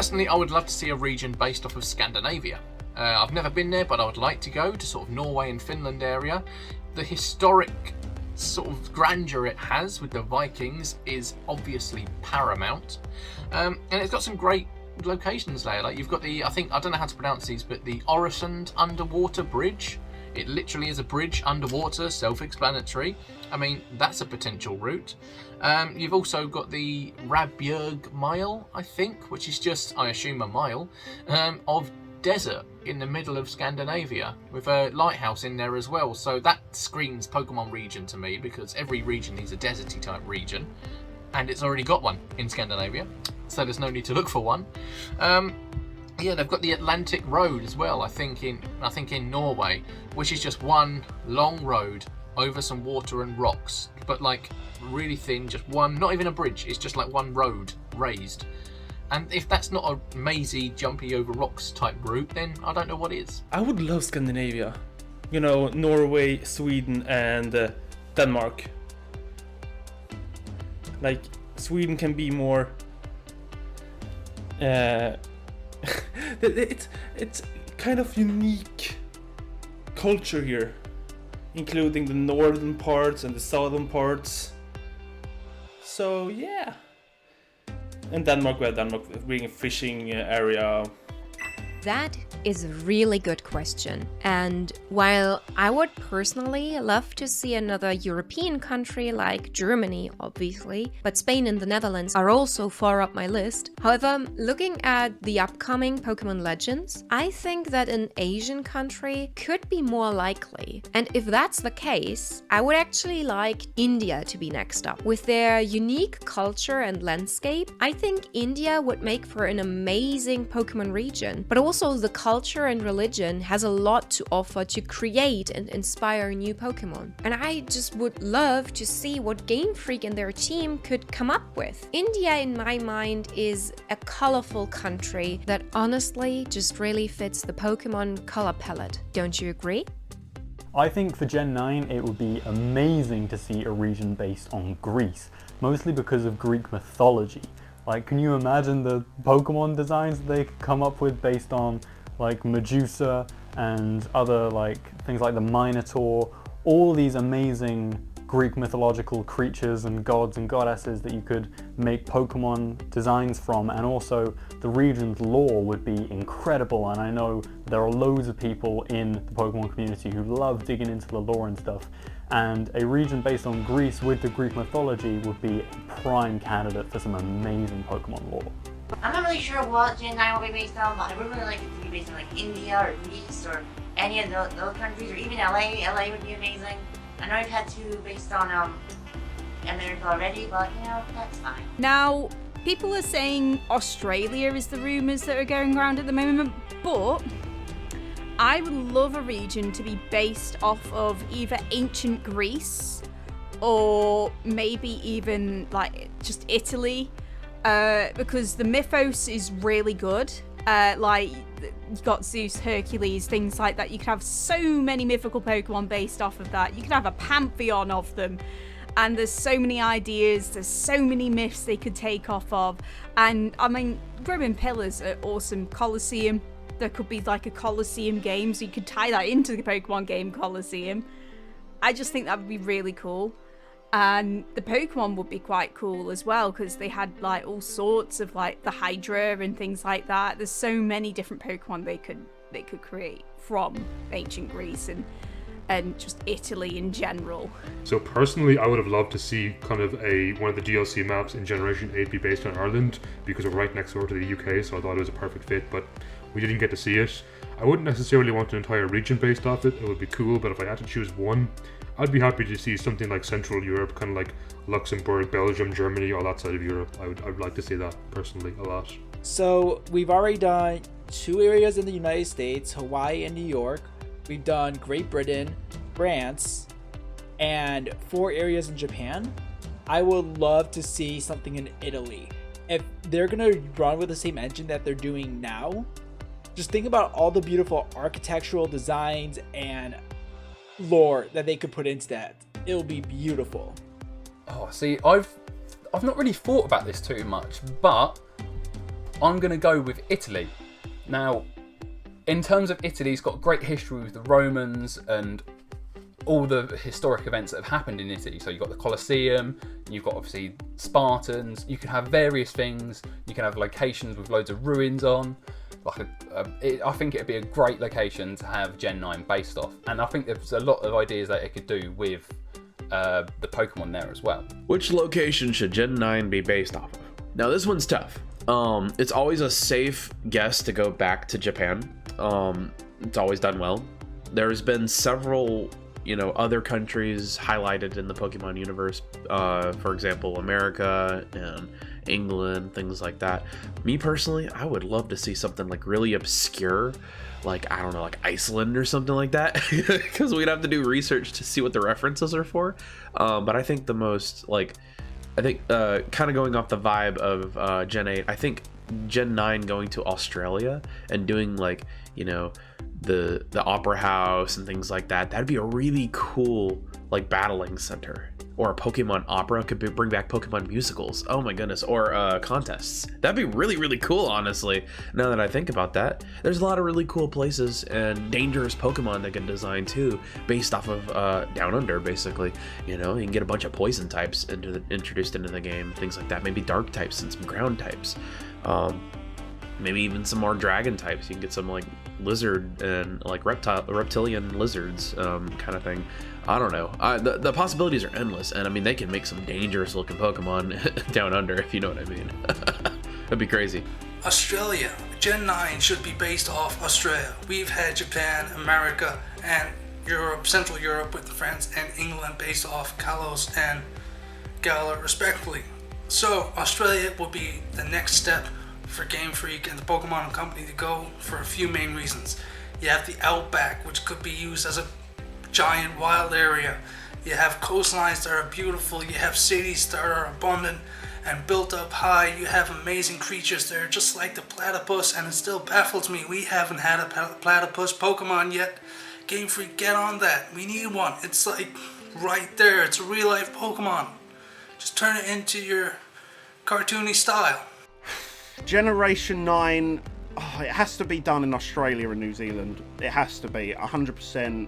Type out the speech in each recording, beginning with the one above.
Personally, I would love to see a region based off of Scandinavia. I've never been there, but I would like to go to sort of Norway and Finland area. The historic sort of grandeur it has with the Vikings is obviously paramount. And it's got some great locations there. Like you've got I don't know how to pronounce these, but the Oresund underwater bridge. It literally is a bridge underwater, self-explanatory. I mean, that's a potential route. You've also got the Rabjörg Mile, I think, which is just, I assume, a mile of desert in the middle of Scandinavia with a lighthouse in there as well. So that screams Pokemon region to me, because every region needs a deserty type region, and it's already got one in Scandinavia, so there's no need to look for one. Yeah, they've got the Atlantic Road as well, I think in Norway, which is just one long road over some water and rocks, but like really thin, just one, not even a bridge, it's just like one road raised. And if that's not a mazy, jumpy over rocks type route, then I don't know what is. I would love Scandinavia. You know, Norway, Sweden, and Denmark. Like, Sweden can be more... it's kind of unique culture here, including the northern parts and the southern parts. So, yeah. And Denmark, where Denmark being a fishing area. That is a really good question. And while I would personally love to see another European country like Germany, obviously, but Spain and the Netherlands are also far up my list. However, looking at the upcoming Pokemon Legends, I think that an Asian country could be more likely. And if that's the case, I would actually like India to be next up. With their unique culture and landscape, I think India would make for an amazing Pokemon region. But also the culture and religion has a lot to offer to create and inspire new Pokemon. And I just would love to see what Game Freak and their team could come up with. India, in my mind, is a colorful country that honestly just really fits the Pokemon color palette. Don't you agree? I think for Gen 9 it would be amazing to see a region based on Greece, mostly because of Greek mythology. Like, can you imagine the Pokemon designs they could come up with based on like Medusa and other like things like the Minotaur, all these amazing Greek mythological creatures and gods and goddesses that you could make Pokemon designs from, and also the region's lore would be incredible. And I know there are loads of people in the Pokemon community who love digging into the lore and stuff. And a region based on Greece with the Greek mythology would be a prime candidate for some amazing Pokemon lore. I'm not really sure what Gen 9 will be based on, but I would really like it to be based on like India or Greece or any of those countries, or even LA. LA would be amazing. I know I've had two based on America already, but you know, that's fine. Now, people are saying Australia is the rumours that are going around at the moment, but I would love a region to be based off of either ancient Greece or maybe even like just Italy, because the mythos is really good. Like, you got Zeus, Hercules, things like that. You could have so many mythical Pokemon based off of that. You could have a pantheon of them. And there's so many ideas, there's so many myths they could take off of. And, I mean, Roman Pillars are awesome. Colosseum. There could be like a Colosseum game, so you could tie that into the Pokemon game Colosseum. I just think that would be really cool. And the Pokemon would be quite cool as well, because they had like all sorts of like the Hydra and things like that. There's so many different Pokemon they could create from ancient Greece and just Italy in general. So personally, I would have loved to see kind of one of the DLC maps in Generation 8 be based on Ireland, because we're right next door to the UK, so I thought it was a perfect fit, but we didn't get to see it. I wouldn't necessarily want an entire region based off it. It would be cool, but if I had to choose one, I'd be happy to see something like Central Europe, kind of like Luxembourg, Belgium, Germany, all that side of Europe. I'd like to see that personally a lot. So we've already done 2 areas in the United States, Hawaii and New York. We've done Great Britain, France, and 4 areas in Japan. I would love to see something in Italy. If they're gonna run with the same engine that they're doing now, just think about all the beautiful architectural designs and lore that they could put into that. It'll be beautiful. Oh, see, I've not really thought about this too much, but I'm going to go with Italy. Now, in terms of Italy, it's got great history with the Romans and all the historic events that have happened in Italy. So you've got the Colosseum, you've got obviously Spartans, you can have various things, you can have locations with loads of ruins on. I think it'd be a great location to have Gen 9 based off. And I think there's a lot of ideas that it could do with the Pokemon there as well. Which location should Gen 9 be based off of? Now this one's tough. It's always a safe guess to go back to Japan. It's always done well. There's been several, other countries highlighted in the Pokemon universe. For example, America and England, things like that. Me personally, I would love to see something like really obscure, like, I don't know, like Iceland or something like that, because we'd have to do research to see what the references are for. But I think the most, kind of going off the vibe of Gen 8, I think Gen 9 going to Australia and doing the Opera House and things like that, that'd be a really cool battling center. Or a Pokemon opera could bring back Pokemon musicals. Oh my goodness. Or contests. That'd be really, really cool, honestly. Now that I think about that, there's a lot of really cool places and dangerous Pokemon that can design too, based off of Down Under, basically. You can get a bunch of poison types introduced into the game, things like that. Maybe dark types and some ground types. Maybe even some more dragon types. You can get some lizard and reptilian lizards kind of thing. I don't know. The possibilities are endless, and I mean they can make some dangerous looking Pokemon Down Under, if you know what I mean. That'd be crazy. Australia. Gen 9 should be based off Australia. We've had Japan, America, and Europe, Central Europe with France and England based off Kalos and Galar respectively. So Australia will be the next step for Game Freak and the Pokemon Company to go for a few main reasons. You have the Outback, which could be used as a giant wild area. You have coastlines that are beautiful. You have cities that are abundant and built up high. You have amazing creatures there, just like the platypus, and it still baffles me we haven't had a platypus Pokemon yet. Game Freak, get on that. We need one. It's right there. It's a real life Pokemon. Just turn it into your cartoony style. Generation 9, it has to be done in Australia and New Zealand. It has to be 100%,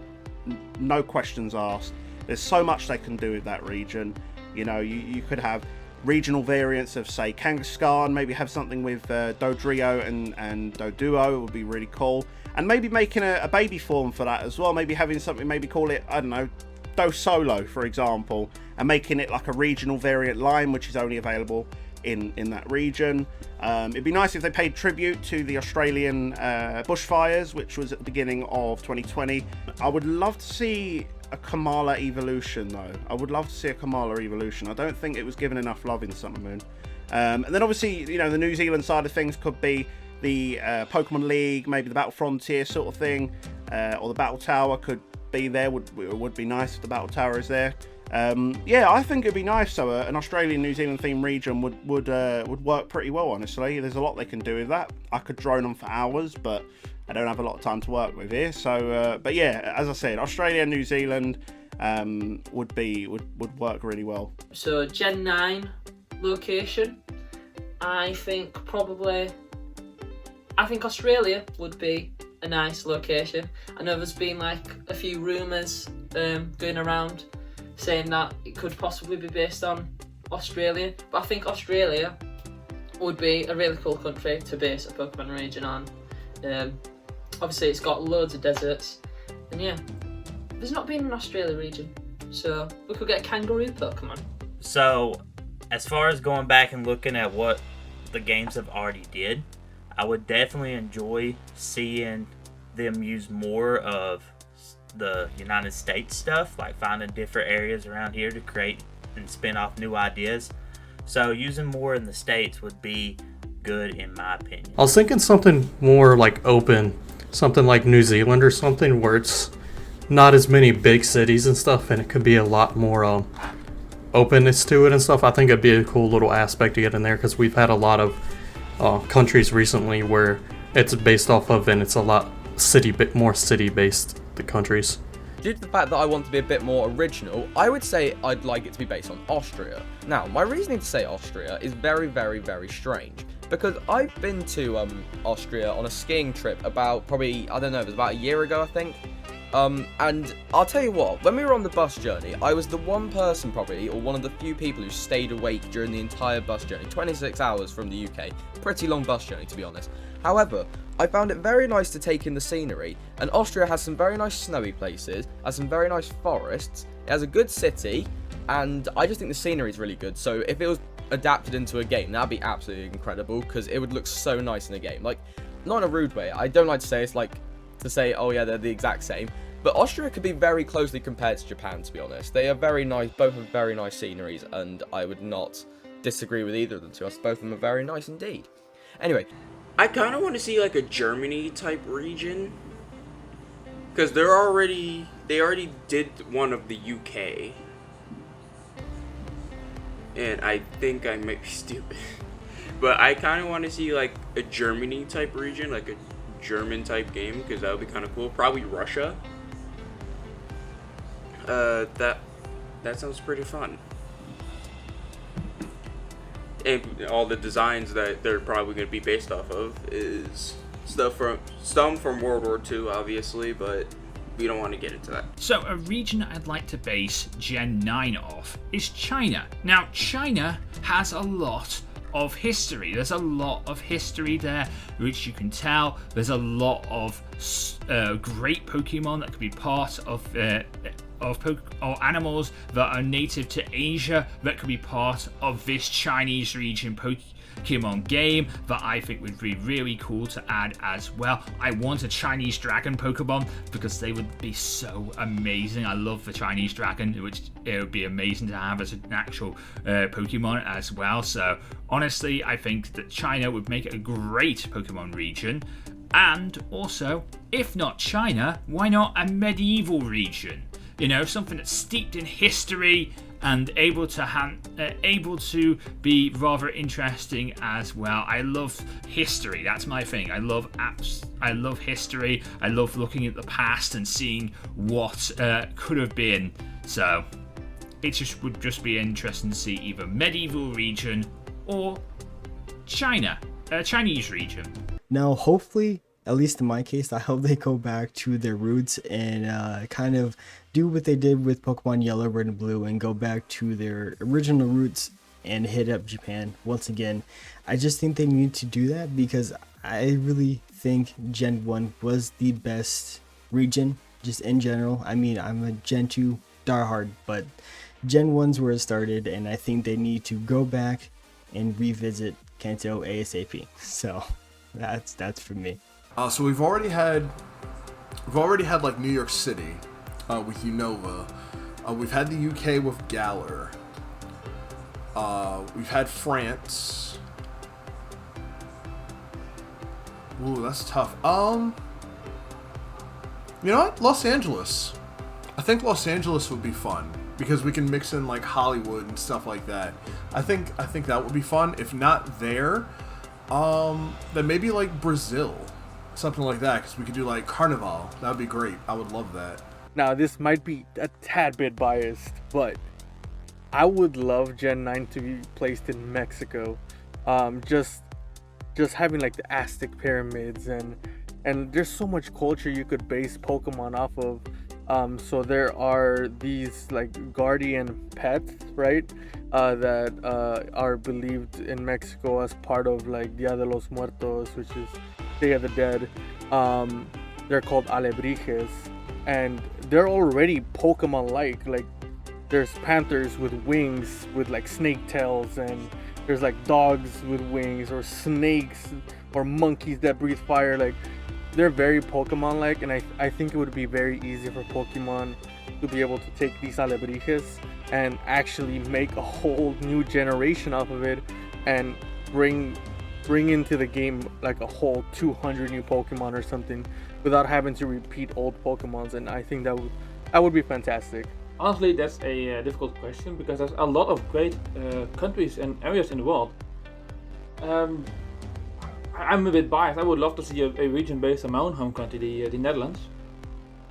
no questions asked. There's so much they can do with that region. You could have regional variants of, say, Kangaskhan, maybe have something with Dodrio and Doduo. It would be really cool. And maybe making a baby form for that as well. Maybe having something, maybe call it, I don't know, Dosolo, for example, and making it like a regional variant line, which is only available in that region. It'd be nice if they paid tribute to the Australian bushfires, which was at the beginning of 2020. I would love to see a Kamala evolution, though. I would love to see a Kamala evolution. I don't think it was given enough love in Summer Moon. And then obviously, the New Zealand side of things could be the Pokemon League, maybe the Battle Frontier sort of thing, or the Battle Tower could be there. Would be nice if the Battle Tower is there. I think it'd be nice. So an Australian New Zealand themed region would work pretty well, honestly. There's a lot they can do with that. I could drone on for hours, but I don't have a lot of time to work with here. So but yeah, as I said, Australia and New Zealand would work really well. So Gen 9 location, I think Australia would be a nice location. I know there's been a few rumours going around saying that it could possibly be based on Australia, but I think Australia would be a really cool country to base a Pokemon region on. Obviously it's got loads of deserts, and yeah, there's not been an Australia region, so we could get a kangaroo Pokemon. So as far as going back and looking at what the games have already did, I would definitely enjoy seeing them use more of the United States stuff, like finding different areas around here to create and spin off new ideas. So using more in the States would be good in my opinion. I was thinking something more open, something like New Zealand or something, where it's not as many big cities and stuff, and it could be a lot more openness to it and stuff. I think it'd be a cool little aspect to get in there, because we've had a lot of countries recently where it's based off of, and it's a lot more city-based, the countries. Due to the fact that I want to be a bit more original, I would say I'd like it to be based on Austria. Now, my reasoning to say Austria is very, very, very strange. because I've been to Austria on a skiing trip about probably, I don't know, it was about a year ago, I think. And I'll tell you what, when we were on the bus journey, I was the one person probably, or one of the few people who stayed awake during the entire bus journey. 26 hours from the UK. Pretty long bus journey, to be honest. However, I found it very nice to take in the scenery, and Austria has some very nice snowy places, has some very nice forests, it has a good city, and I just think the scenery is really good. So if it was adapted into a game, that'd be absolutely incredible, because it would look so nice in a game. Like, not in a rude way, I don't like to say it's like, to say, oh yeah, they're the exact same, but Austria could be very closely compared to Japan, to be honest. They are very nice, both have very nice sceneries, and I would not disagree with either of them to us. Both of them are very nice indeed. Anyway, I kind of want to see like a Germany type region, because they already did one of the UK, and I think I might be stupid, but I kind of want to see like a Germany type region, like a German type game, because that would be kind of cool. Probably Russia. That sounds pretty fun. And all the designs that they're probably going to be based off of is stuff from World War II, obviously, but we don't want to get into that. So a region I'd like to base Gen 9 off is China. Now, China has a lot of history. There's a lot of history there, which you can tell. There's a lot of great Pokemon that could be part of animals that are native to Asia that could be part of this Chinese region Pokemon game that I think would be really cool to add as well. I want a Chinese dragon Pokemon because they would be so amazing. I love the Chinese dragon, which it would be amazing to have as an actual Pokemon as well. So honestly, I think that China would make it a great Pokemon region. And also, if not China, why not a medieval region? You know, something that's steeped in history and able to be rather interesting as well. I love history. That's my thing. I love apps. I love history. I love looking at the past and seeing what could have been. So it would just be interesting to see either medieval region or Chinese region. Now, hopefully, at least in my case, I hope they go back to their roots and kind of do what they did with Pokemon Yellow, Red, and Blue and go back to their original roots and hit up Japan once again. I just think they need to do that because I really think Gen 1 was the best region, just in general. I mean, I'm a Gen 2 diehard, but Gen 1's where it started, and I think they need to go back and revisit Kanto ASAP. So that's for me. So we've already had like New York City with Unova. We've had the UK with Galar. We've had France. Ooh, that's tough. You know what? Los Angeles. I think Los Angeles would be fun because we can mix in like Hollywood and stuff like that. I think that would be fun. If not there, then maybe like Brazil. Something like that, because we could do like Carnival. That would be great. I would love that. Now, this might be a tad bit biased, but I would love Gen 9 to be placed in Mexico. Just having like the Aztec pyramids and there's so much culture you could base Pokemon off of. So there are these like guardian pets, right? That are believed in Mexico as part of like Dia de los Muertos, which is Day of the Dead. They're called alebrijes, and they're already Pokemon-like. Like, there's panthers with wings with like snake tails, and there's like dogs with wings, or snakes, or monkeys that breathe fire. Like, they're very Pokemon-like, and I think it would be very easy for Pokemon to be able to take these alebrijes and actually make a whole new generation off of it, and bring into the game like a whole 200 new Pokemon or something without having to repeat old Pokemons, and I think that would be fantastic. Honestly, that's a difficult question because there's a lot of great countries and areas in the world. I'm a bit biased. I would love to see a region based on my own home country, the Netherlands.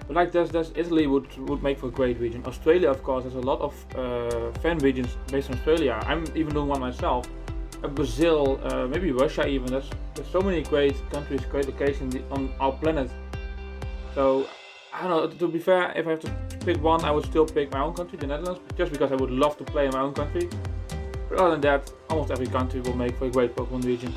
But like there's Italy would make for a great region. Australia, of course, there's a lot of fan regions based on Australia. I'm even doing one myself. Brazil, maybe Russia even. There's so many great countries, great locations on our planet. So I don't know, to be fair, if I have to pick one, I would still pick my own country, the Netherlands, just because I would love to play in my own country. But other than that, almost every country will make for a great Pokemon region.